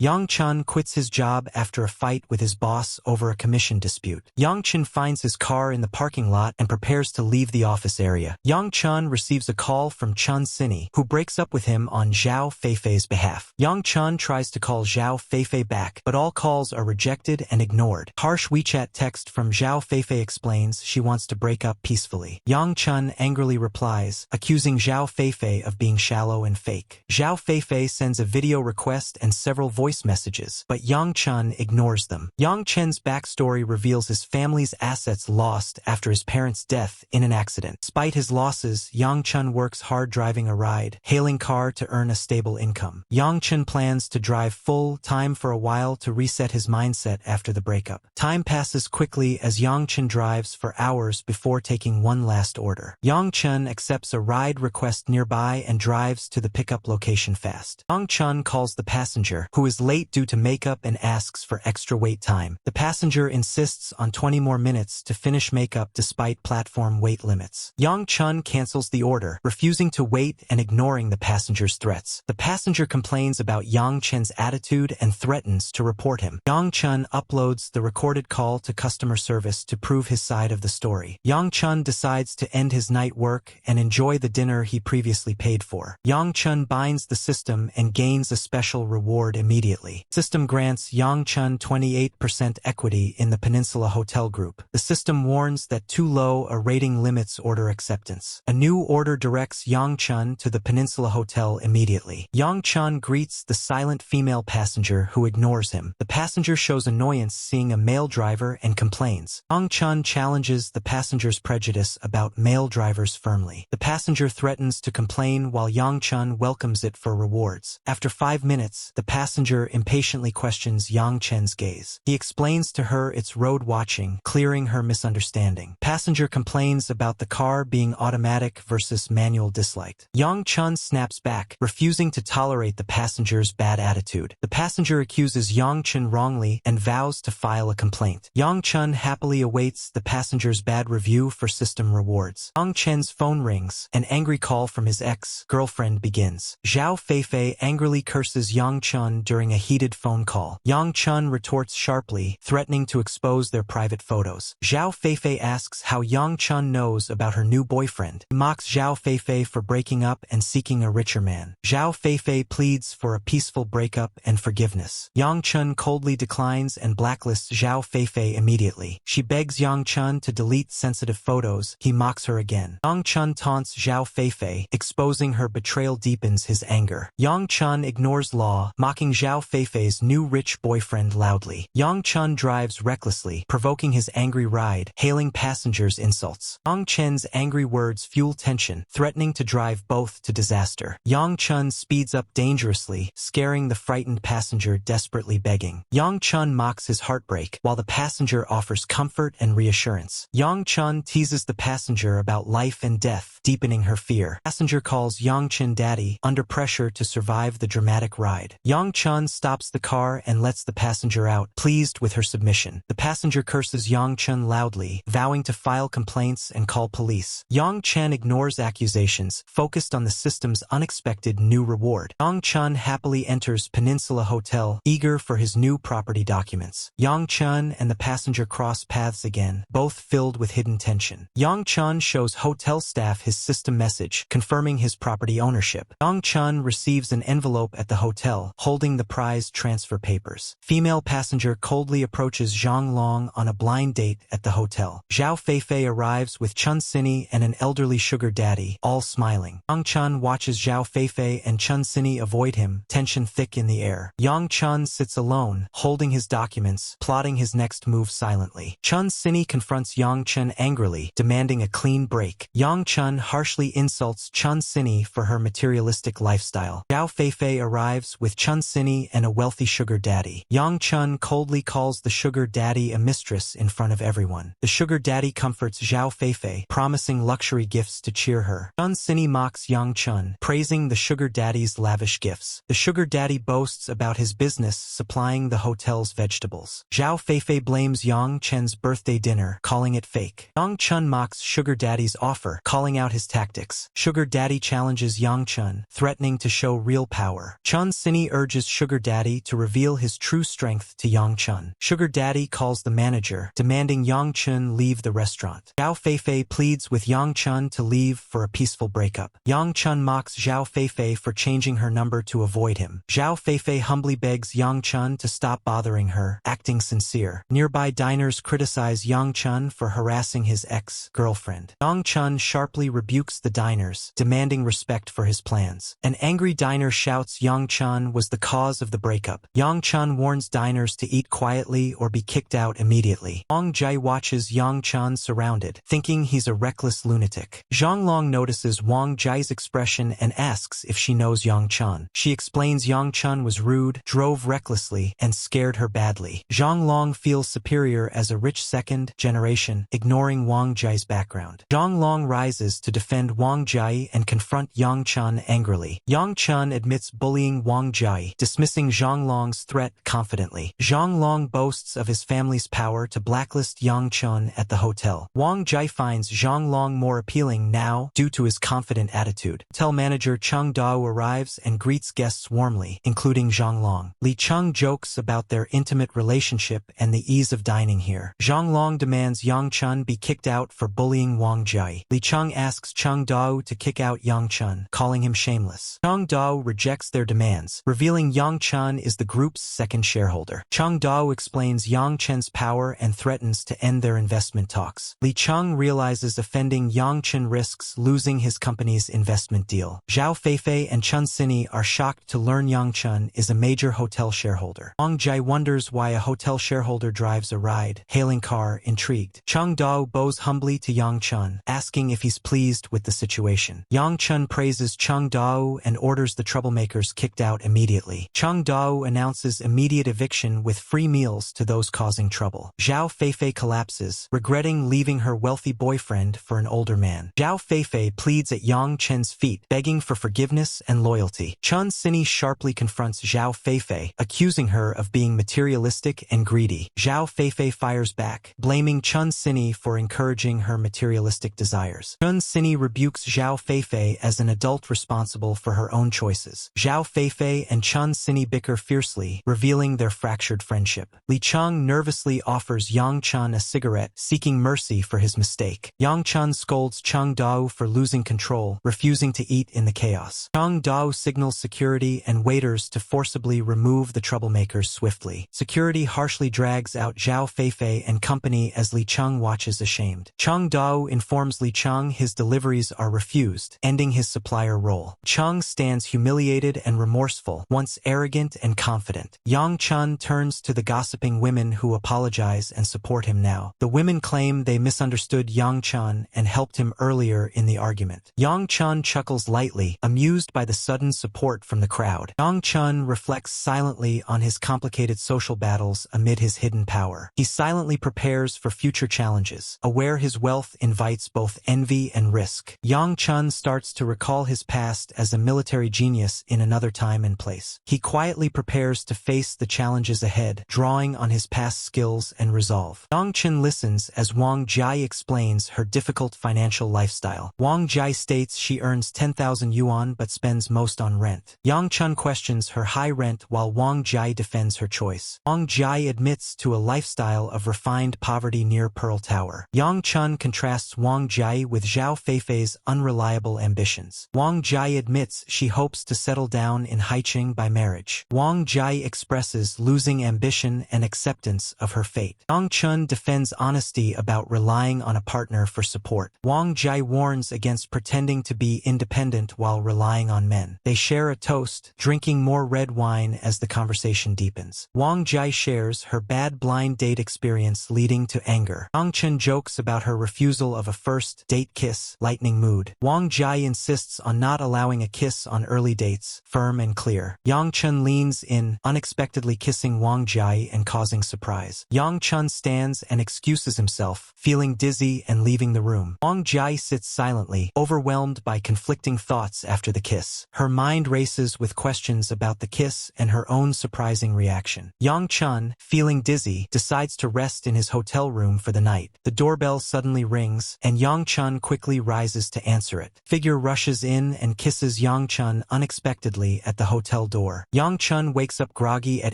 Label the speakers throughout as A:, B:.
A: Yang Chun quits his job after a fight with his boss over a commission dispute. Yang Chun finds his car in the parking lot and prepares to leave the office area. Yang Chun receives a call from Chun Sini, who breaks up with him on Zhao Feifei's behalf. Yang Chun tries to call Zhao Feifei back, but all calls are rejected and ignored. Harsh WeChat text from Zhao Feifei explains she wants to break up peacefully. Yang Chun angrily replies, accusing Zhao Feifei of being shallow and fake. Zhao Feifei sends a video request and several voice messages, but Yang Chun ignores them. Yang Chen's backstory reveals his family's assets lost after his parents' death in an accident. Despite his losses, Yang Chun works hard driving a ride-hailing car to earn a stable income. Yang Chun plans to drive full-time for a while to reset his mindset after the breakup. Time passes quickly as Yang Chun drives for hours before taking one last order. Yang Chun accepts a ride request nearby and drives to the pickup location fast. Yang Chun calls the passenger, who is late due to makeup, and asks for extra wait time. The passenger insists on 20 more minutes to finish makeup despite platform wait limits. Yang Chun cancels the order, refusing to wait and ignoring the passenger's threats. The passenger complains about Yang Chun's attitude and threatens to report him. Yang Chun uploads the recorded call to customer service to prove his side of the story. Yang Chun decides to end his night work and enjoy the dinner he previously paid for. Yang Chun binds the system and gains a special reward immediately. System grants Yang Chun 28% equity in the Peninsula Hotel Group. The system warns that too low a rating limits order acceptance. A new order directs Yang Chun to the Peninsula Hotel immediately. Yang Chun greets the silent female passenger who ignores him. The passenger shows annoyance seeing a male driver and complains. Yang Chun challenges the passenger's prejudice about male drivers firmly. The passenger threatens to complain while Yang Chun welcomes it for rewards. After 5 minutes, the passenger impatiently questions Yang Chun's gaze. He explains to her it's road watching, clearing her misunderstanding. Passenger complains about the car being automatic versus manual disliked. Yang Chun snaps back, refusing to tolerate the passenger's bad attitude. The passenger accuses Yang Chun wrongly and vows to file a complaint. Yang Chun happily awaits the passenger's bad review for system rewards. Yang Chun's phone rings. An angry call from his ex-girlfriend begins. Zhao Feifei angrily curses Yang Chun during a heated phone call. Yang Chun retorts sharply, threatening to expose their private photos. Zhao Feifei asks how Yang Chun knows about her new boyfriend. He mocks Zhao Feifei for breaking up and seeking a richer man. Zhao Feifei pleads for a peaceful breakup and forgiveness. Yang Chun coldly declines and blacklists Zhao Feifei immediately. She begs Yang Chun to delete sensitive photos. He mocks her again. Yang Chun taunts Zhao Feifei, exposing her betrayal deepens his anger. Yang Chun ignores law, mocking Zhao Feifei's new rich boyfriend loudly. Yang Chun drives recklessly, provoking his angry ride, hailing passengers' insults. Yang Chun's angry words fuel tension, threatening to drive both to disaster. Yang Chun speeds up dangerously, scaring the frightened passenger desperately begging. Yang Chun mocks his heartbreak, while the passenger offers comfort and reassurance. Yang Chun teases the passenger about life and death, deepening her fear. Passenger calls Yang Chun daddy, under pressure to survive the dramatic ride. Yang Chun stops the car and lets the passenger out, pleased with her submission. The passenger curses Yang Chun loudly, vowing to file complaints and call police. Yang Chun ignores accusations, focused on the system's unexpected new reward. Yang Chun happily enters Peninsula Hotel, eager for his new property documents. Yang Chun and the passenger cross paths again, both filled with hidden tension. Yang Chun shows hotel staff his system message, confirming his property ownership. Yang Chun receives an envelope at the hotel, holding the prize transfer papers. Female passenger coldly approaches Zhang Long on a blind date at the hotel. Zhao Feifei arrives with Chun Sini and an elderly sugar daddy, all smiling. Yang Chun watches Zhao Feifei and Chun Sini avoid him, tension thick in the air. Yang Chun sits alone, holding his documents, plotting his next move silently. Chun Sini confronts Yang Chun angrily, demanding a clean break. Yang Chun harshly insults Chun Sini for her materialistic lifestyle. Zhao Feifei arrives with Chun Sini and a wealthy sugar daddy. Yang Chun coldly calls the sugar daddy a mistress in front of everyone. The sugar daddy comforts Zhao Feifei, promising luxury gifts to cheer her. Chun Sini mocks Yang Chun, praising the sugar daddy's lavish gifts. The sugar daddy boasts about his business supplying the hotel's vegetables. Zhao Feifei blames Yang Chun's birthday dinner, calling it fake. Yang Chun mocks sugar daddy's offer, calling out his tactics. Sugar daddy challenges Yang Chun, threatening to show real power. Chun Sini urges sugar Sugar Daddy to reveal his true strength to Yang Chun. Sugar Daddy calls the manager, demanding Yang Chun leave the restaurant. Zhao Feifei pleads with Yang Chun to leave for a peaceful breakup. Yang Chun mocks Zhao Feifei for changing her number to avoid him. Zhao Feifei humbly begs Yang Chun to stop bothering her, acting sincere. Nearby diners criticize Yang Chun for harassing his ex-girlfriend. Yang Chun sharply rebukes the diners, demanding respect for his plans. An angry diner shouts Yang Chun was the cause of the breakup. Yang Chun warns diners to eat quietly or be kicked out immediately. Wang Jai watches Yang Chun surrounded, thinking he's a reckless lunatic. Zhang Long notices Wang Jai's expression and asks if she knows Yang Chun. She explains Yang Chun was rude, drove recklessly, and scared her badly. Zhang Long feels superior as a rich second generation, ignoring Wang Jai's background. Zhang Long rises to defend Wang Jai and confront Yang Chun angrily. Yang Chun admits bullying Wang Jai, dismissing Zhang Long's threat confidently. Zhang Long boasts of his family's power to blacklist Yang Chun at the hotel. Wang Jai finds Zhang Long more appealing now due to his confident attitude. Hotel manager Cheng Dao arrives and greets guests warmly, including Zhang Long. Li Cheng jokes about their intimate relationship and the ease of dining here. Zhang Long demands Yang Chun be kicked out for bullying Wang Jai. Li Cheng asks Cheng Dao to kick out Yang Chun, calling him shameless. Cheng Dao rejects their demands, revealing Yang Chun is the group's second shareholder. Cheng Dao explains Yang Chun's power and threatens to end their investment talks. Li Cheng realizes offending Yang Chun risks losing his company's investment deal. Zhao Feifei and Chun Sini are shocked to learn Yang Chun is a major hotel shareholder. Wang Jai wonders why a hotel shareholder drives a ride-hailing car, intrigued. Cheng Dao bows humbly to Yang Chun, asking if he's pleased with the situation. Yang Chun praises Cheng Dao and orders the troublemakers kicked out immediately. Cheng Dao announces immediate eviction with free meals to those causing trouble. Zhao Feifei collapses, regretting leaving her wealthy boyfriend for an older man. Zhao Feifei pleads at Yang Chun's feet, begging for forgiveness and loyalty. Chun Sini sharply confronts Zhao Feifei, accusing her of being materialistic and greedy. Zhao Feifei fires back, blaming Chun Sini for encouraging her materialistic desires. Chun Sini rebukes Zhao Feifei as an adult responsible for her own choices. Zhao Feifei and Chun Sini bicker fiercely, revealing their fractured friendship. Li Cheng nervously offers Yang Chun a cigarette, seeking mercy for his mistake. Yang Chun scolds Cheng Dao for losing control, refusing to eat in the chaos. Cheng Dao signals security and waiters to forcibly remove the troublemakers swiftly. Security harshly drags out Zhao Feifei and company as Li Cheng watches ashamed. Cheng Dao informs Li Cheng his deliveries are refused, ending his supplier role. Cheng stands humiliated and remorseful, once arrogant and confident. Yang Chun turns to the gossiping women who apologize and support him now. The women claim they misunderstood Yang Chun and helped him earlier in the argument. Yang Chun chuckles lightly, amused by the sudden support from the crowd. Yang Chun reflects silently on his complicated social battles amid his hidden power. He silently prepares for future challenges, aware his wealth invites both envy and risk. Yang Chun starts to recall his past as a military genius in another time and place. He quietly prepares to face the challenges ahead, drawing on his past skills and resolve. Yang Chun listens as Wang Jai explains her difficult financial lifestyle. Wang Jai states she earns 10,000 yuan but spends most on rent. Yang Chun questions her high rent while Wang Jai defends her choice. Wang Jai admits to a lifestyle of refined poverty near Pearl Tower. Yang Chun contrasts Wang Jai with Zhao Feifei's unreliable ambitions. Wang Jai admits she hopes to settle down in Haicheng by marriage. Wang Jai expresses losing ambition and acceptance of her fate. Yang Chun defends honesty about relying on a partner for support. Wang Jai warns against pretending to be independent while relying on men. They share a toast, drinking more red wine as the conversation deepens. Wang Jai shares her bad blind date experience leading to anger. Yang Chun jokes about her refusal of a first date kiss, lightening mood. Wang Jai insists on not allowing a kiss on early dates, firm and clear. Yang Chun leans in, unexpectedly kissing Wang Jai and causing surprise. Yang Chun stands and excuses himself, feeling dizzy and leaving the room. Wang Jai sits silently, overwhelmed by conflicting thoughts after the kiss. Her mind races with questions about the kiss and her own surprising reaction. Yang Chun, feeling dizzy, decides to rest in his hotel room for the night. The doorbell suddenly rings, and Yang Chun quickly rises to answer it. Figure rushes in and kisses Yang Chun unexpectedly at the hotel door. Yang Chun wakes up groggy at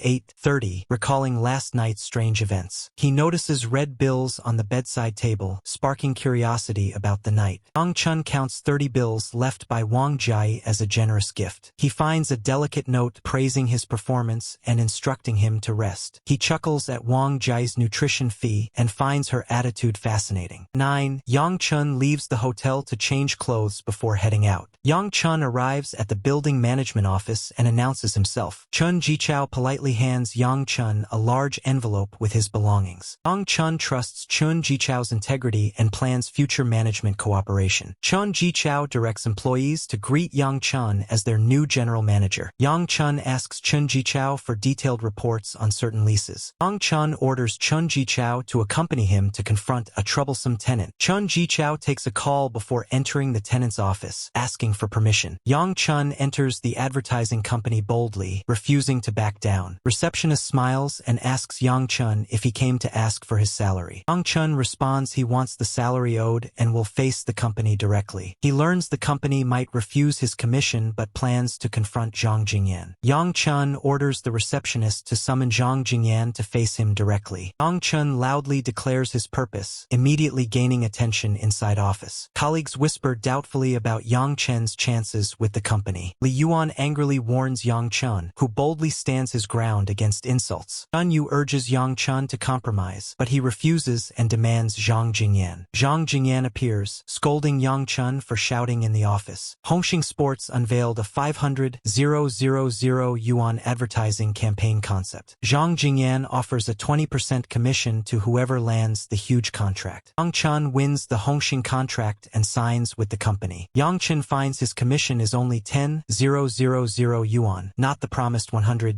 A: 8:30, recalling last night's strange events. He notices red bills on the bedside table, sparking curiosity about the night. Yang Chun counts 30 bills left by Wang Jai as a generous gift. He finds a delicate note praising his performance and instructing him to rest. He chuckles at Wang Jai's nutrition fee and finds her attitude fascinating. 9. Yang Chun leaves the hotel to change clothes before heading out. Yang Chun arrives at the building management office and announces himself. Chun Jichao politely hands Yang Chun a large envelope with his belongings. Yang Chun trusts Chun Jichao's integrity and plans future management cooperation. Chun Jichao directs employees to greet Yang Chun as their new general manager. Yang Chun asks Chun Jichao for detailed reports on certain leases. Yang Chun orders Chun Jichao to accompany him to confront a troublesome tenant. Chun Jichao takes a call before entering the tenant's office, asking for permission. Yang Chun enters the advertising company boldly, refusing to back down. Receptionist smiles and asks Yang Chun if he came to ask for his salary. Yang Chun responds he wants the salary owed and will face the company directly. He learns the company might refuse his commission but plans to confront Zhang Jingyan. Yang Chun orders the receptionist to summon Zhang Jingyan to face him directly. Yang Chun loudly declares his purpose, immediately gaining attention inside office. Colleagues whisper doubtfully about Yang Chen's chances with the company. Li Yuan angrily warns Yang Chun, who boldly stands his ground against insults. Chun Yu urges Yang Chun to compromise, but he refuses and demands Zhang Jingyan. Zhang Jingyan appears, scolding Yang Chun for shouting in the office. Hongxing Sports unveiled a 500,000 yuan advertising campaign concept. Zhang Jingyan offers a 20% commission to whoever lands the huge contract. Yang Chun wins the Hongxing contract and signs with the company. Yang Chun finds his commission is only 10,000 yuan, not the promised 100,000.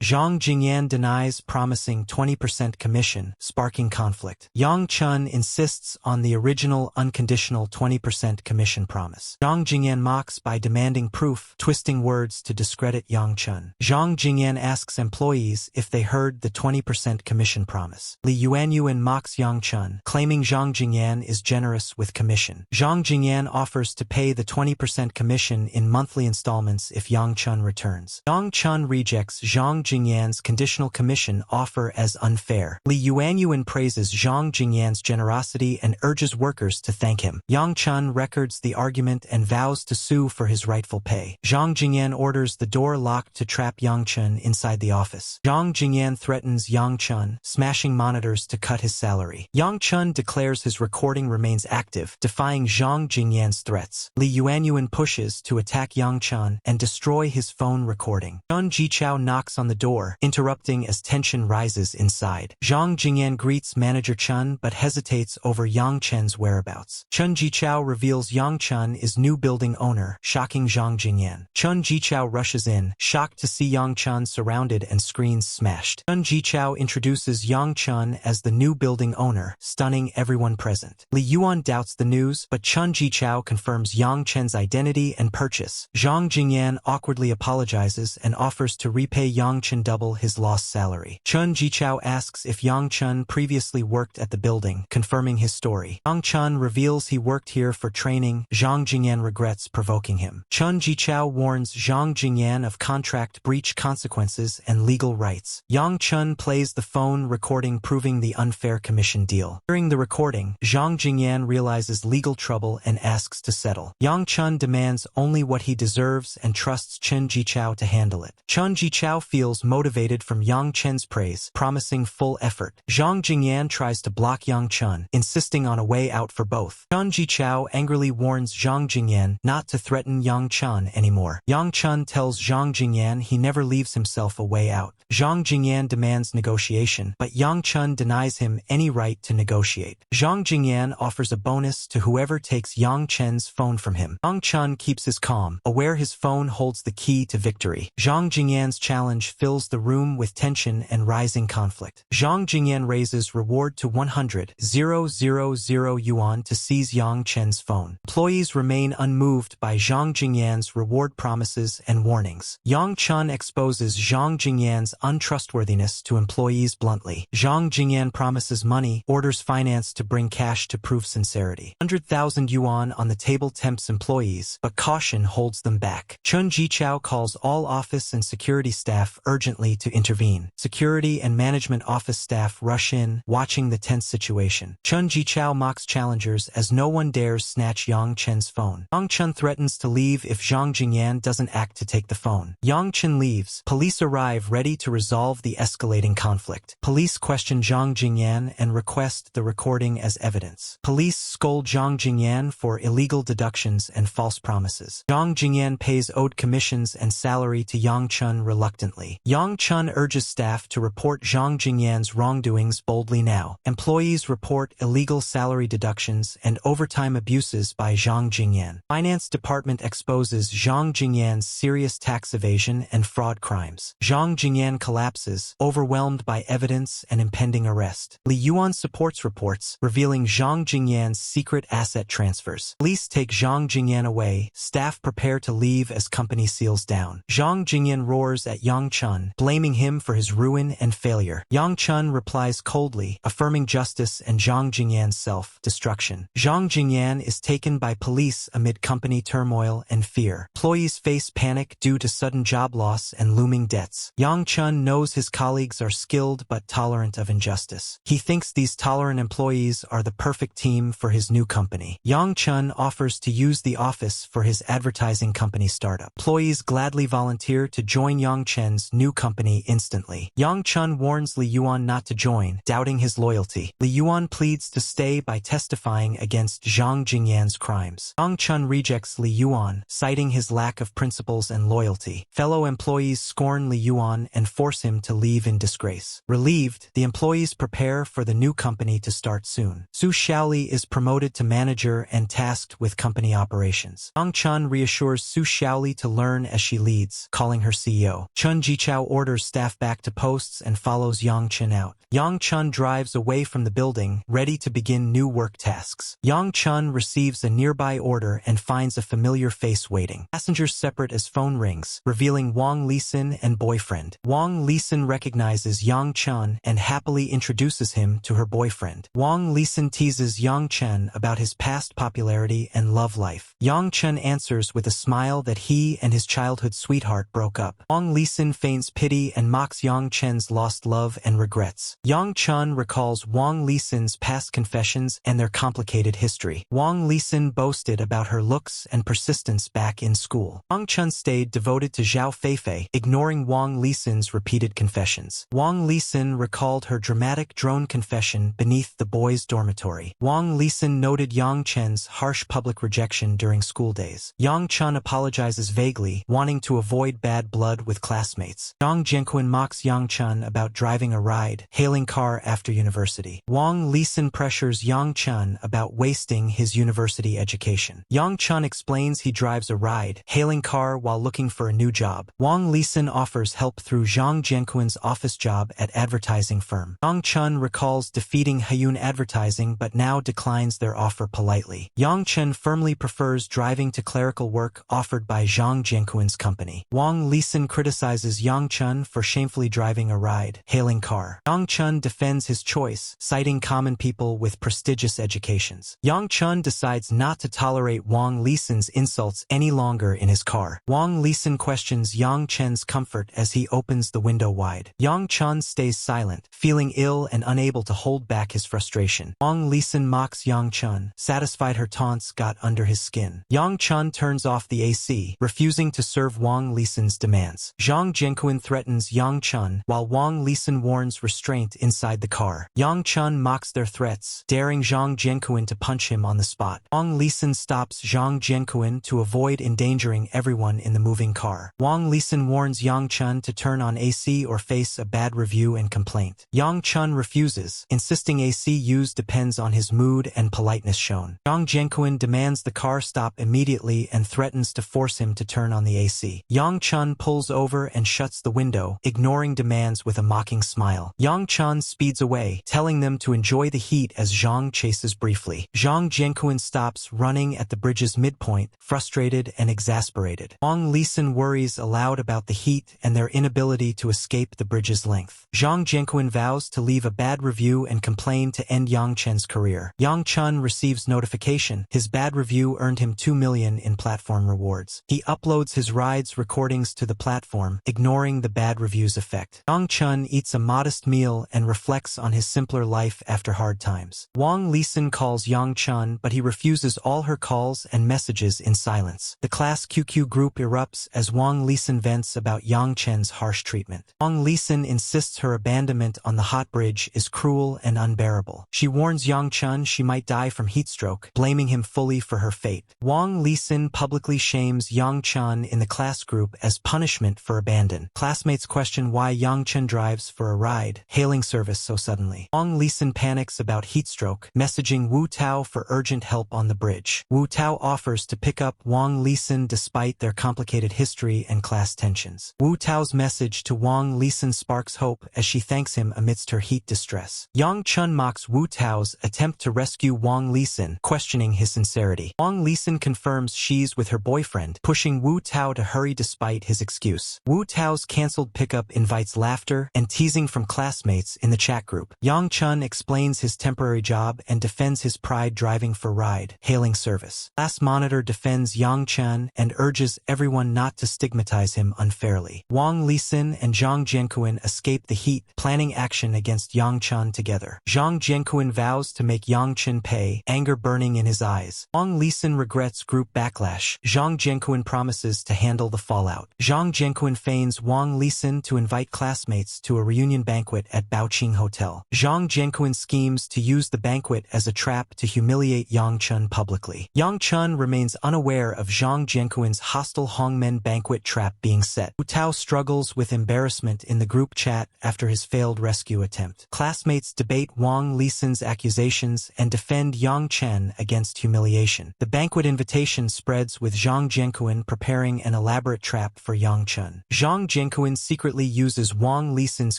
A: Zhang Jingyan denies promising 20% commission, sparking conflict. Yang Chun insists on the original unconditional 20% commission promise. Zhang Jingyan mocks by demanding proof, twisting words to discredit Yang Chun. Zhang Jingyan asks employees if they heard the 20% commission promise. Li Yuanyuan mocks Yang Chun, claiming Zhang Jingyan is generous with commission. Zhang Jingyan offers to pay the 20% commission in monthly installments if Yang Chun returns. Yang Chun rejects Zhang Jingyan's conditional commission offer as unfair. Li Yuanyuan praises Zhang Jingyan's generosity and urges workers to thank him. Yang Chun records the argument and vows to sue for his rightful pay. Zhang Jingyan orders the door locked to trap Yang Chun inside the office. Zhang Jingyan threatens Yang Chun, smashing monitors to cut his salary. Yang Chun declares his recording remains active, defying Zhang Jingyan's threats. Li Yuanyuan pushes to attack Yang Chun and destroy his phone recording. Chun Jichao knocks on the door, interrupting as tension rises inside. Zhang Jingyan greets manager Chun but hesitates over Yang Chen's whereabouts. Chun Jichao reveals Yang Chun is new building owner, shocking Zhang Jingyan. Chun Jichao rushes in, shocked to see Yang Chun surrounded and screens smashed. Chun Jichao introduces Yang Chun as the new building owner, stunning everyone present. Li Yuan doubts the news, but Chun Jichao confirms Yang Chen's identity and purchase. Zhang Jingyan awkwardly apologizes and offers to repay Yang Chun double his lost salary. Chun Jichao asks if Yang Chun previously worked at the building, confirming his story. Yang Chun reveals he worked here for training. Zhang Jingyan regrets provoking him. Chun Jichao warns Zhang Jingyan of contract breach consequences and legal rights. Yang Chun plays the phone recording proving the unfair commission deal. During the recording, Zhang Jingyan realizes legal trouble and asks to settle. Yang Chun demands only what he deserves and trusts Chun Jichao to handle it. Chun Jichao feels motivated from Yang Chen's praise, promising full effort. Zhang Jingyan tries to block Yang Chun, insisting on a way out for both. Chun Jichao angrily warns Zhang Jingyan not to threaten Yang Chun anymore. Yang Chun tells Zhang Jingyan he never leaves himself a way out. Zhang Jingyan demands negotiation, but Yang Chun denies him any right to negotiate. Zhang Jingyan offers a bonus to whoever takes Yang Chen's phone from him. Yang Chun keeps his calm, aware his phone holds the key to victory. Zhang Jingyan's challenge fills the room with tension and rising conflict. Zhang Jingyan raises reward to 100,000 yuan to seize Yang Chen's phone. Employees remain unmoved by Zhang Jingyan's reward promises and warnings. Yang Chun exposes Zhang Jingyan's untrustworthiness to employees bluntly. Zhang Jingyan promises money, orders finance to bring cash to prove sincerity. 100,000 yuan on the table tempts employees, but caution holds them back. Chun Jichao calls all office and security staff urgently to intervene. Security and management office staff rush in, watching the tense situation. Chun Jichao mocks challengers as no one dares snatch Yang Chen's phone. Yang Chen threatens to leave if Zhang Jingyan doesn't act to take the phone. Yang Chen leaves. Police arrive ready to resolve the escalating conflict. Police question Zhang Jingyan and request the recording as evidence. Police scold Zhang Jingyan for illegal deductions and false promises. Zhang Jingyan pays owed commissions and salary to Yang Chen reluctantly. Yang Chen urges staff to report Zhang Jingyan's wrongdoings boldly now. Employees report illegal salary deductions and overtime abuses by Zhang Jingyan. Finance Department exposes Zhang Jingyan's serious tax evasion and fraud crimes. Zhang Jingyan collapses, overwhelmed by evidence and impending arrest. Li Yuan supports reports, revealing Zhang Jingyan's secret asset transfers. Police take Zhang Jingyan away. Staff prepare to leave as company seals down. Zhang Jingyan roars at Yang Chen, blaming him for his ruin and failure. Yang Chen replies coldly, affirming justice and Zhang Jingyan's self-destruction. Zhang Jingyan is taken by police amid company turmoil and fear. Employees face panic due to sudden job loss and looming debts. Yang Chen knows his colleagues are skilled but tolerant of injustice. He thinks these tolerant employees are the perfect team for his new company. Yang Chen offers to use the office for his advertising company startup. Employees gladly volunteer to join Yang Chen's new company instantly. Yang Chen warns Li Yuan not to join, doubting his loyalty. Li Yuan pleads to stay by testifying against Zhang Jingyan's crimes. Yang Chen rejects Li Yuan, citing his lack of principles and loyalty. Fellow employees scorn Li Yuan and force him to leave in disgrace. Relieved, the employees prepare for the new company to start soon. Su Xiaoli is promoted to manager and tasked with company operations. Yang Chen reassures Su Xiaoli to learn as she leads, calling her CEO. Chun Jichao orders staff back to posts and follows Yang Chen out. Yang Chen drives away from the building, ready to begin new work tasks. Yang Chen receives a nearby order and finds a familiar face waiting. Passengers separate as phone rings, revealing Wang Lisin and boyfriend. Wang Lisin recognizes Yang Chen and happily introduces him to her boyfriend. Wang Lisin teases Yang Chen about his past popularity and love life. Yang Chen answers with a smile that he and his childhood sweetheart broke up. Wang Lisin feigns pity and mocks Yang Chen's lost love and regrets. Yang Chen recalls Wang Lisin's past confessions and their complicated history. Wang Lisin boasted about her looks and persistence back in school. Yang Chen stayed devoted to Zhao Feifei, ignoring Wang Lisin's repeated confessions. Wang Lisin recalled her dramatic drone confession beneath the boys' dormitory. Wang Lisin noted Yang Chen's harsh public rejection during school days. Yang Chen apologizes vaguely, wanting to avoid bad blood with classmates. Zhang Jianquan mocks Yang Chen about driving a ride, hailing car after university. Wang Lisin pressures Yang Chen about wasting his university education. Yang Chen explains he drives a ride, hailing car while looking for a new job. Wang Lisin offers help through Zhang Jianquan's office job at advertising firm. Yang Chen recalls defeating Hayun Advertising but now declines their offer politely. Yang Chen firmly prefers driving to clerical work offered by Zhang Jianquan's company. Wang Lisin criticizes Yang Chen for shamefully driving a ride, hailing car. Yang Chen defends his choice, citing common people with prestigious educations. Yang Chen decides not to tolerate Wang Lisin's insults any longer in his car. Wang Lisin questions Yang Chen's comfort as he opens the window wide. Yang Chen stays silent, feeling ill and unable to hold back his frustration. Wang Lisin mocks Yang Chen, satisfied her taunts got under his skin. Yang Chen turns off the AC, refusing to serve Wang Lisin's demands. Zhang Jianquan threatens Yang Chen, while Wang Lisin warns restraint inside the car. Yang Chen mocks their threats, daring Zhang Jianquan to punch him on the spot. Wang Lisin stops Zhang Jianquan to avoid endangering everyone in the moving car. Wang Lisin warns Yang Chen to turn on AC or face a bad review and complaint. Yang Chen refuses, insisting AC use depends on his mood and politeness shown. Zhang Jianquan demands the car stop immediately and threatens to force him to turn on the AC. Yang Chen pulls over and shuts the window, ignoring demands with a mocking smile. Yang Chen speeds away, telling them to enjoy the heat as Zhang chases briefly. Zhang Jianquan stops running at the bridge's midpoint, frustrated and exasperated. Wang Lisin worries aloud about the heat and their inability to escape the bridge's length. Zhang Jianquan vows to leave a bad review and complain to end Yang Chen's career. Yang Chen receives notification. His bad review earned him 2 million in platform rewards. He uploads his pushes rides recordings to the platform, ignoring the bad reviews effect. Yang-chun eats a modest meal and reflects on his simpler life after hard times. Wang Lisun calls Yang-chun, but he refuses all her calls and messages in silence. The class QQ group erupts as Wang Lisun vents about Yang-chun's harsh treatment. Wang Lisun insists her abandonment on the hot bridge is cruel and unbearable. She warns Yang-chun she might die from heatstroke, blaming him fully for her fate. Wang Lisun publicly shames Yang-chun in the class group as punishment for abandon. Classmates question why Yang-chun drives for a ride, hailing service so suddenly. Wang Lisun panics about heatstroke, messaging Wu Tao for urgent help on the bridge. Wu Tao offers to pick up Wang Lisun despite their complicated history and class tensions. Wu Tao's message to Wang Lisun sparks hope as she thanks him amidst her heat distress. Yang-chun mocks Wu Tao's attempt to rescue Wang Lisun, questioning his sincerity. Wang Lisun confirms she's with her boyfriend, pushing Wu Tao to hurry despite his excuse. Wu Tao's cancelled pickup invites laughter and teasing from classmates in the chat group. Yang-chun explains his temporary job and defends his pride driving for ride, hailing service. Class monitor defends Yang-chun and urges everyone not to stigmatize him unfairly. Wang Lisun and Zhang Jianquan escape the heat, planning action against Yang-chun together. Zhang Jianquan vows to make Yang-chun pay, anger burning in his eyes. Wang Lisun regrets group backlash. Zhang Jianquan promises to handle the fallout. Zhang Jianquan feigns Wang Lisun to invite classmates to a reunion banquet at Baoqing Hotel. Zhang Jianquan schemes to use the banquet as a trap to humiliate Yang-chun publicly. Yang-chun remains unaware of Zhang Jianquan's hostile Hongmen banquet trap being set. Wu Tao struggles with embarrassment in the group chat after his failed rescue attempt. Classmates debate Wang Lisun's accusations and defend Yang-chun against humiliation. The banquet invitation spreads with Zhang Jianquan preparing an elaborate trap for Yang-chun. Zhang Jianquan secretly uses Wang Lisun's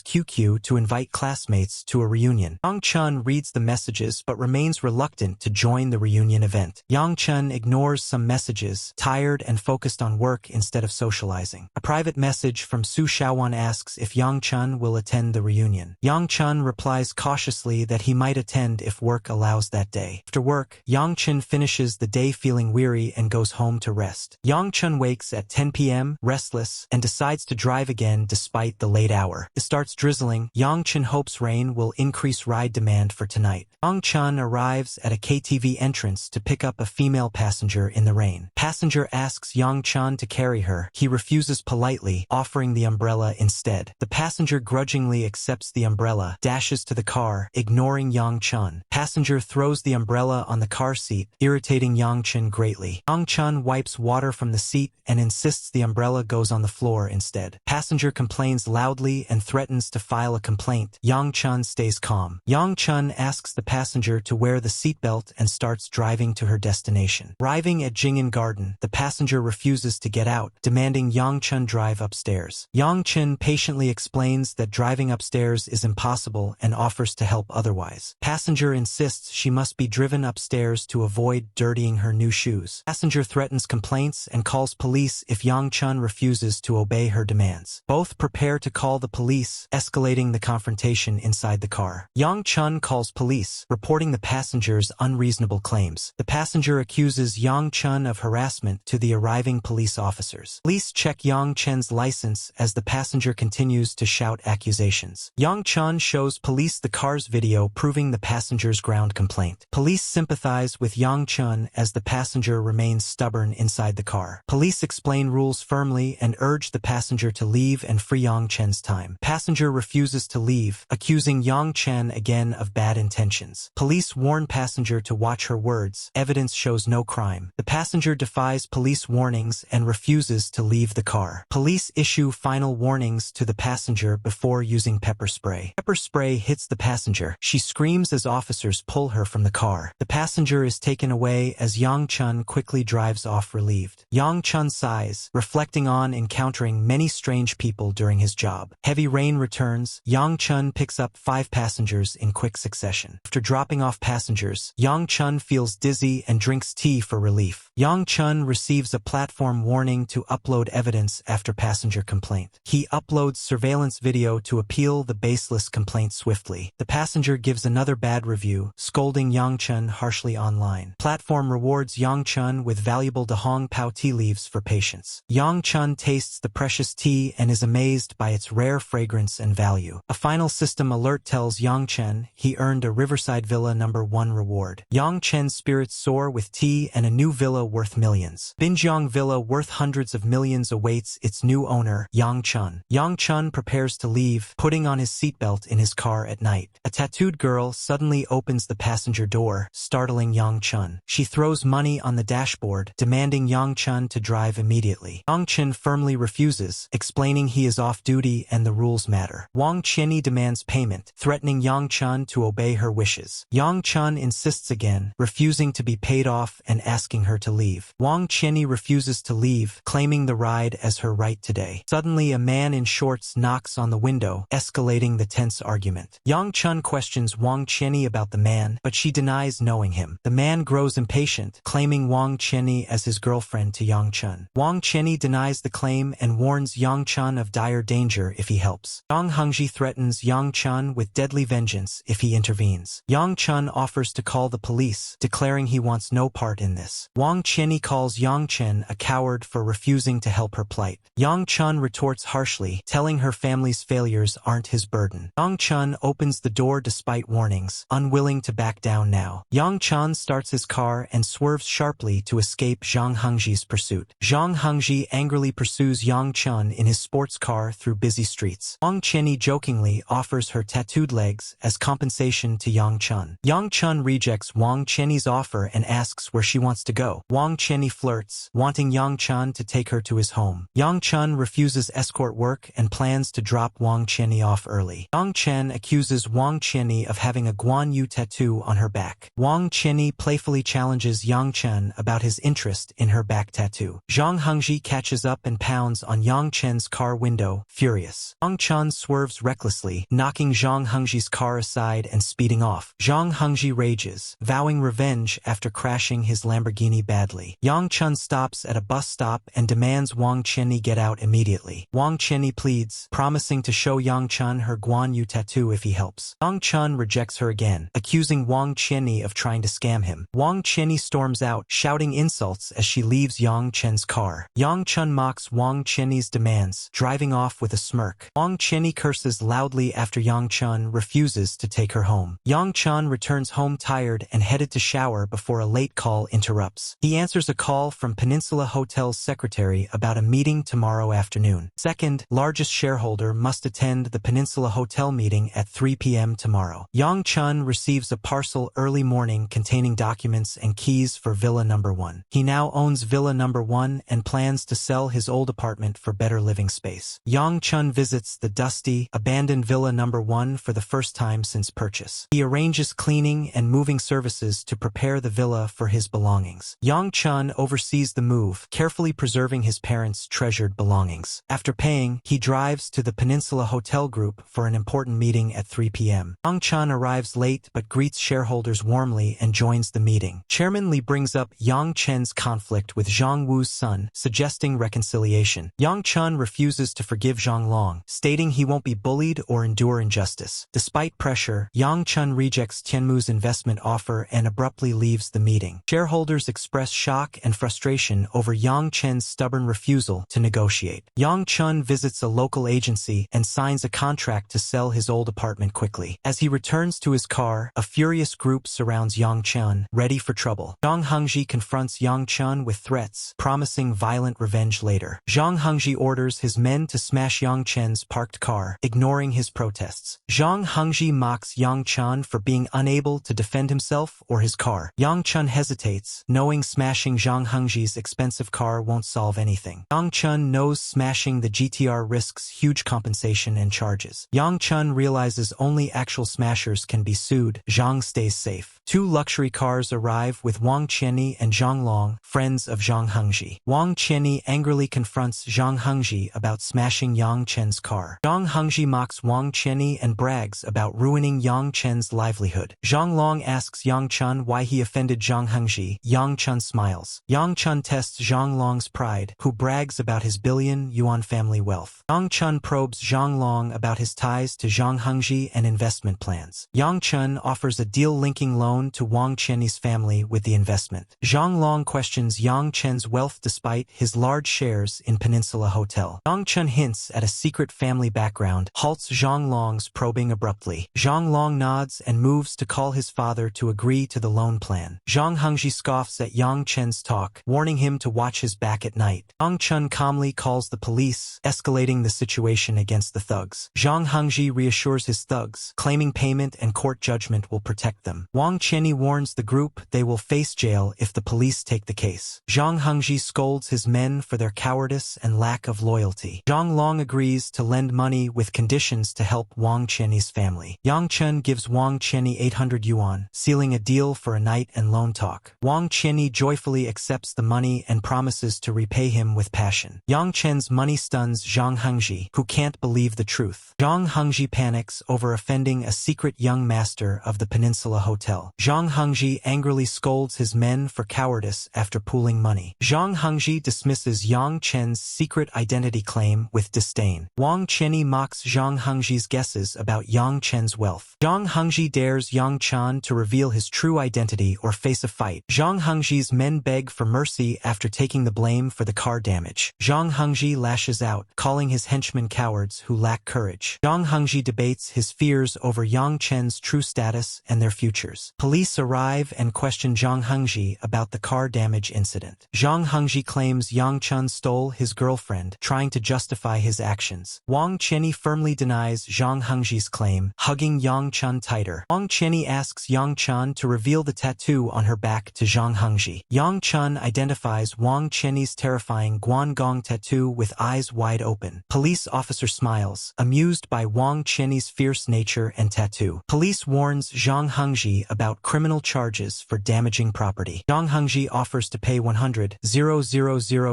A: QQ to invite classmates to a reunion. Yang-chun reads the messages but remains reluctant to join the reunion event. Yang-chun ignores some messages, tired and focused on work instead of socializing. A private message from Su Xiaowan asks if Yang-chun will attend the reunion. Yang-chun replies cautiously that he might attend if work allows that day. After work, Yang-chun finishes the day feeling weary and goes home to rest. Yang-chun wakes at 10 p.m., restless, and decides to drive again despite the late hour. It starts drizzling. Yang-chun hopes rain will increase ride demand for tonight. Yang-chun arrives at a KTV entrance to pick up a female passenger in the rain. Passenger asks Yang-chun to carry her. He refuses politely, offering the umbrella instead. The passenger grudgingly accepts the umbrella, dashes to the car, ignoring Yang-chun. Passenger throws the umbrella on the car seat, irritating Yang-chun greatly. Yang-chun wipes water from the seat and insists the umbrella goes on the floor instead. Passenger complains loudly and threatens to file a complaint. Yang-chun stays calm. Yang-chun asks the passenger to wear the seatbelt and starts driving to her destination. Arriving at Jing'an Garden, the passenger refuses to get out, demanding Yang-chun drive upstairs. Yang-chun patiently explains that driving upstairs is impossible and offers to help otherwise. Passenger insists she must be driven upstairs to avoid dirtying her new shoes. Passenger threatens complaints and calls police if Yang-chun refuses to obey her demands. Both prepare to call the police, escalating the confrontation inside the car. Yang-chun calls police, reporting the passenger's unreasonable claims. The passenger accuses Yang-chun of harassment to the arriving police officers. Police check Yang-chun's license as the passenger continues to shout accusations. Yang-chun shows police the car's video proving the passenger's ground complaint. Police sympathize with Yang-chun as the passenger remains stubborn inside the car. Police explain rules firmly and urge the passenger to leave and free Yang-chun's time. Passenger refuses to leave, accusing Yang-chun again of bad intentions. Police warn passenger to watch her words. Evidence shows no crime. The passenger defies police warnings and refuses to leave the car. Police issue final warnings to the passenger before using pepper spray. Pepper spray hits the passenger. She screams as officers pull her from the car. The passenger is taken away as Yang-chun quickly drives off relieved. Yang-chun sighs, reflecting on encountering many strange people during his job. Heavy rain returns. Yang-chun picks up 5 passengers in quick succession. After dropping off passengers, Yang-chun feels dizzy and drinks tea for relief. Yang-chun receives a platform warning to upload evidence after passenger complaint. He uploads surveillance video to appeal the baseless complaint swiftly. The passenger gives another bad review, scolding Yang-chun harshly online. Platform rewards Yang-chun with valuable Dahong Pao tea leaves for patience. patience. Yang Chun tastes the precious tea and is amazed by its rare fragrance and value. A final system alert tells Yang Chen he earned a Riverside Villa #1 reward. Yang Chen's spirits soar with tea and a new villa worth millions. Binjiang Villa worth hundreds of millions awaits its new owner, Yang Chun. Yang Chun prepares to leave, putting on his seatbelt in his car at night. A tattooed girl suddenly opens the passenger door, startling Yang Chun. She throws money on the dashboard, demanding Yang Chun to drive immediately. Yang Chun firmly refuses, explaining he is off duty and the rules matter. Wang Qianyi demands payment, threatening Yang Chun to obey her wishes. Yang Chun insists again, refusing to be paid off and asking her to leave. Wang Qianyi refuses to leave, claiming the ride as her right today. Suddenly, a man in shorts knocks on the window, escalating the tense argument. Yang Chun questions Wang Qianyi about the man, but she denies knowing him. The man grows impatient, claiming Wang Qianyi as his girlfriend to Yang Chun. Wang Qianyi denies the claim and warns Yang Chun of dire danger if he helps. Zhang Hengji threatens Yang Chun with deadly vengeance if he intervenes. Yang Chun offers to call the police, declaring he wants no part in this. Wang Qianyi calls Yang Chen a coward for refusing to help her plight. Yang Chun retorts harshly, telling her family's failures aren't his burden. Yang Chun opens the door despite warnings, unwilling to back down now. Yang Chun starts his car and swerves sharply to escape Zhang Hengji's pursuit. Zhang Hengji angrily pursues Yang Chun in his sports car through busy streets. Wang Qianyi jokingly offers her tattooed legs as compensation to Yang Chun. Yang Chun rejects Wang Qianyi's offer and asks where she wants to go. Wang Qianyi flirts, wanting Yang Chun to take her to his home. Yang Chun refuses escort work and plans to drop Wang Qianyi off early. Yang Chen accuses Wang Qianyi of having a Guan Yu tattoo on her back. Wang Qianyi playfully challenges Yang Chen about his interest in her back tattoo. Zhang Hengji catches up and pounds on Yang Chen's car window, furious. Yang Chun swerves recklessly, knocking Zhang Hengji's car aside and speeding off. Zhang Hengji rages, vowing revenge after crashing his Lamborghini badly. Yang Chun stops at a bus stop and demands Wang Qianyi get out immediately. Wang Qianyi pleads, promising to show Yang Chun her Guan Yu tattoo if he helps. Yang Chun rejects her again, accusing Wang Qianyi of trying to scam him. Wang Qianyi storms out, shouting insults as she leaves Yang Chen's car. Yang Chun mocks Wang Qianyi's demands, driving off with a smirk. Wang Qianyi curses loudly after Yang Chun refuses to take her home. Yang Chun returns home tired and headed to shower before a late call interrupts. He answers a call from Peninsula Hotel's secretary about a meeting tomorrow afternoon. Second, largest shareholder must attend the Peninsula Hotel meeting at 3 p.m. tomorrow. Yang Chun receives a parcel early morning containing documents and keys for Villa #1. He now owns Villa #1 and plans to sell his old apartment for better living space. Yang Chun visits the dusty, abandoned Villa #1 for the first time since purchase. He arranges cleaning and moving services to prepare the villa for his belongings. Yang Chun oversees the move, carefully preserving his parents' treasured belongings. After paying, he drives to the Peninsula Hotel Group for an important meeting at 3 p.m. Yang Chun arrives late but greets shareholders warmly and joins the meeting. Chairman Li brings up Yang Chen's conflict with Zhang Wu's son, suggesting reconciliation. Yang Chun refuses to forgive Zhang Long, stating he won't be bullied or endure injustice. Despite pressure, Yang Chun rejects Tianmu's investment offer and abruptly leaves the meeting. Shareholders express shock and frustration over Yang Chen's stubborn refusal to negotiate. Yang Chun visits a local agency and signs a contract to sell his old apartment quickly. As he returns to his car, a furious group surrounds Yang Chun, ready for trouble. Zhang Hengji confronts Yang Chun with threats, promising violent revenge later. Zhang Hengji orders his men to smash Yang Chen's parked car, ignoring his protests. Zhang Hengji mocks Yang Chun for being unable to defend himself or his car. Yang Chun hesitates, knowing smashing Zhang Hengji's expensive car won't solve anything. Yang Chun knows smashing the GTR risks huge compensation and charges. Yang Chun realizes only actual smashers can be sued. Zhang stays safe. Two luxury cars arrive with Wang Qianyi and Zhang Long, friends of Zhang Hengji. Wang Qianyi angrily confronts Zhang Hengji about smashing Yang Chen's car. Zhang Hengji mocks Wang Qianyi and brags about ruining Yang Chen's livelihood. Zhang Long asks Yang Chun why he offended Zhang Hengji. Yang Chun smiles. Yang Chun tests Zhang Long's pride, who brags about his billion-yuan family wealth. Yang Chun probes Zhang Long about his ties to Zhang Hengji and investment plans. Yang Chun offers a deal linking loan loan to Wang Chen's family with the investment. Zhang Long questions Yang Chen's wealth despite his large shares in Peninsula Hotel. Yang Chen hints at a secret family background, halts Zhang Long's probing abruptly. Zhang Long nods and moves to call his father to agree to the loan plan. Zhang Hengji scoffs at Yang Chen's talk, warning him to watch his back at night. Yang Chen calmly calls the police, escalating the situation against the thugs. Zhang Hengji reassures his thugs, claiming payment and court judgment will protect them. Wang Qianyi warns the group they will face jail if the police take the case. Zhang Hengji scolds his men for their cowardice and lack of loyalty. Zhang Long agrees to lend money with conditions to help Wang Qianyi's family. Yang Chen gives Wang Qianyi 800 yuan, sealing a deal for a night and loan talk. Wang Qianyi joyfully accepts the money and promises to repay him with passion. Yang Chen's money stuns Zhang Hengji, who can't believe the truth. Zhang Hengji panics over offending a secret young master of the Peninsula Hotel. Zhang Hengji angrily scolds his men for cowardice after pooling money. Zhang Hengji dismisses Yang Chen's secret identity claim with disdain. Wang Qianyi mocks Zhang Hengji's guesses about Yang Chen's wealth. Zhang Hengji dares Yang Chen to reveal his true identity or face a fight. Zhang Hengji's men beg for mercy after taking the blame for the car damage. Zhang Hengji lashes out, calling his henchmen cowards who lack courage. Zhang Hengji debates his fears over Yang Chen's true status and their futures. Police arrive and question Zhang Hengji about the car damage incident. Zhang Hengji claims Yang Chen stole his girlfriend, trying to justify his actions. Wang Qianyi firmly denies Zhang Hengji's claim, hugging Yang Chen tighter. Wang Qianyi asks Yang Chen to reveal the tattoo on her back to Zhang Hengji. Yang Chen identifies Wang Qianyi's terrifying Guangong tattoo with eyes wide open. Police officer smiles, amused by Wang Qianyi's fierce nature and tattoo. Police warns Zhang Hengji about criminal charges for damaging property. Zhang Hengji offers to pay 100,000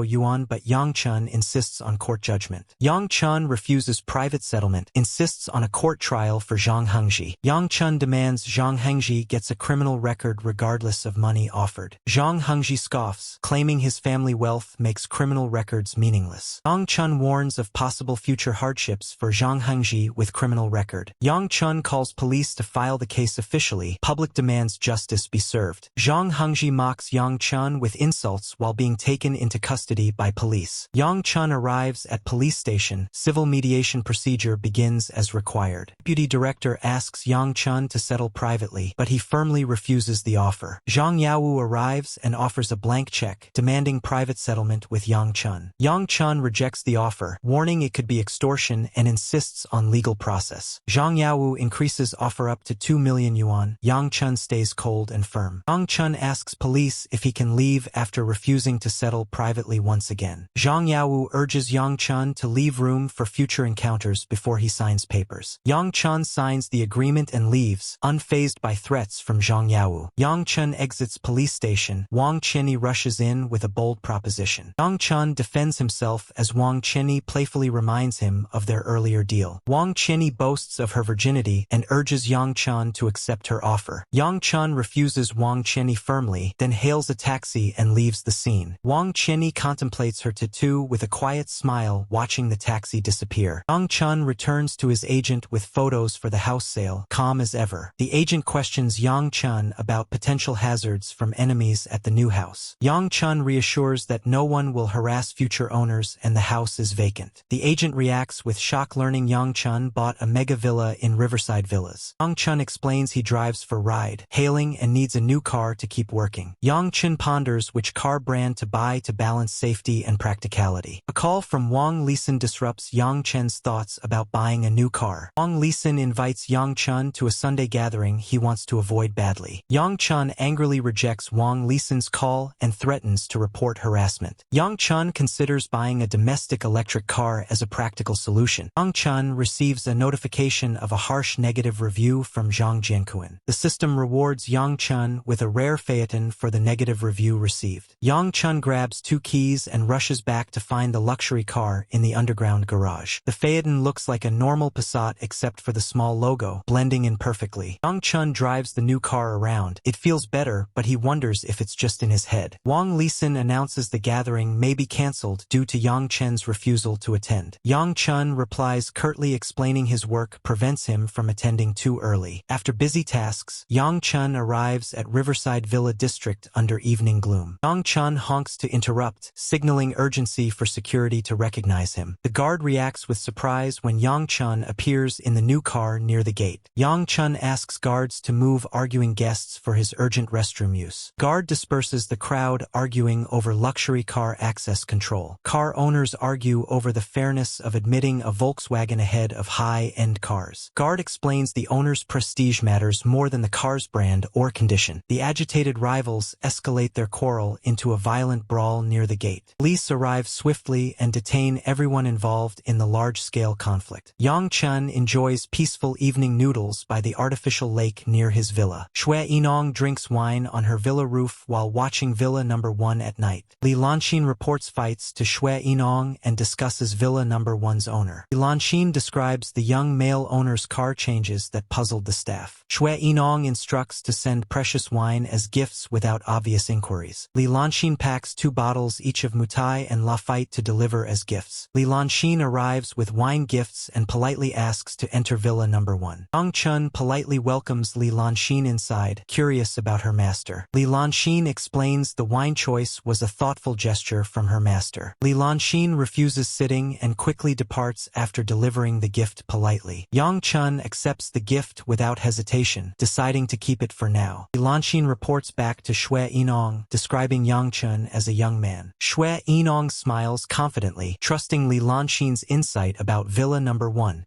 A: yuan, but Yang Chen insists on court judgment. Yang Chen refuses private settlement, insists on a court trial for Zhang Hengji. Yang Chen demands Zhang Hengji gets a criminal record regardless of money offered. Zhang Hengji scoffs, claiming his family wealth makes criminal records meaningless. Yang Chen warns of possible future hardships for Zhang Hengji with criminal record. Yang Chen calls police to file the case officially. Public demands justice be served. Zhang Hengji mocks Yang Chen with insults while being taken into custody by police. Yang Chen arrives at police station. Civil mediation procedure begins as required. Deputy director asks Yang Chen to settle privately, but he firmly refuses the offer. Zhang Yawu arrives and offers a blank check, demanding private settlement with Yang Chen. Yang Chen rejects the offer, warning it could be extortion, and insists on legal process. Zhang Yawu increases offer up to 2 million yuan. Yang Chen stays cold and firm. Yang Chen asks police if he can leave after refusing to settle privately once again. Zhang Yawu urges Yang Chen to leave room for future encounters before he signs papers. Yang Chen signs the agreement and leaves, unfazed by threats from Zhang Yawu. Yang Chen exits police station. Wang Qianyi rushes in with a bold proposition. Yang Chen defends himself as Wang Qianyi playfully reminds him of their earlier deal. Wang Qianyi boasts of her virginity and urges Yang Chen to accept her offer. Yang Chen refuses Wang Qianyi firmly, then hails a taxi and leaves the scene. Wang Qianyi contemplates her tattoo with a quiet smile, watching the taxi disappear. Yang Chen returns to his agent with photos for the house sale, calm as ever. The agent questions Yang Chen about potential hazards from enemies at the new house. Yang Chen reassures that no one will harass future owners and the house is vacant. The agent reacts with shock learning Yang Chen bought a mega villa in Riverside Villas. Yang Chen explains he drives for ride, hailing, and needs a new car to keep working. Yang Chen ponders which car brand to buy to balance safety and practicality. A call from Wang Lisan disrupts Yang Chen's thoughts about buying a new car. Wang Lisan invites Yang Chen to a Sunday gathering he wants to avoid badly. Yang Chen angrily rejects Wang Lisan's call and threatens to report harassment. Yang Chen considers buying a domestic electric car as a practical solution. Yang Chen receives a notification of a harsh negative review from Zhang Jianquan. The system rewards Yang Chen with a rare phaeton for the negative review received. Yang Chen grabs 2 keys and rushes back to find the luxury car in the underground garage. The phaeton looks like a normal Passat except for the small logo, blending in perfectly. Yang Chen drives the new car around. It feels better, but he wonders if it's just in his head. Wang Lisan announces the gathering may be cancelled due to Yang Chen's refusal to attend. Yang Chen replies curtly explaining his work prevents him from attending too early. After busy tasks, Yang Yang Chun arrives at Riverside Villa District under evening gloom. Yang Chun honks to interrupt, signaling urgency for security to recognize him. The guard reacts with surprise when Yang Chun appears in the new car near the gate. Yang Chun asks guards to move arguing guests for his urgent restroom use. Guard disperses the crowd arguing over luxury car access control. Car owners argue over the fairness of admitting a Volkswagen ahead of high-end cars. Guard explains the owner's prestige matters more than the car's brand or condition. The agitated rivals escalate their quarrel into a violent brawl near the gate. Police arrive swiftly and detain everyone involved in the large-scale conflict. Yang Chun enjoys peaceful evening noodles by the artificial lake near his villa. Xue Yinong drinks wine on her villa roof while watching Villa Number 1 at night. Li Lanxin reports fights to Xue Yinong and discusses Villa Number 1's owner. Li Lanxin describes the young male owner's car changes that puzzled the staff. Xue Yinong instructs to send precious wine as gifts without obvious inquiries. Li Lanxin packs 2 bottles each of Mutai and Lafite to deliver as gifts. Li Lanxin arrives with wine gifts and politely asks to enter Villa Number 1. Yang Chun politely welcomes Li Lanxin inside, curious about her master. Li Lanxin explains the wine choice was a thoughtful gesture from her master. Li Lanxin refuses sitting and quickly departs after delivering the gift politely. Yang Chun accepts the gift without hesitation, deciding to keep it for now. Li Lanxin reports back to Xue Yinong, describing Yang Chun as a young man. Xue Yinong smiles confidently, trusting Li Lanxin's insight about Villa Number 1.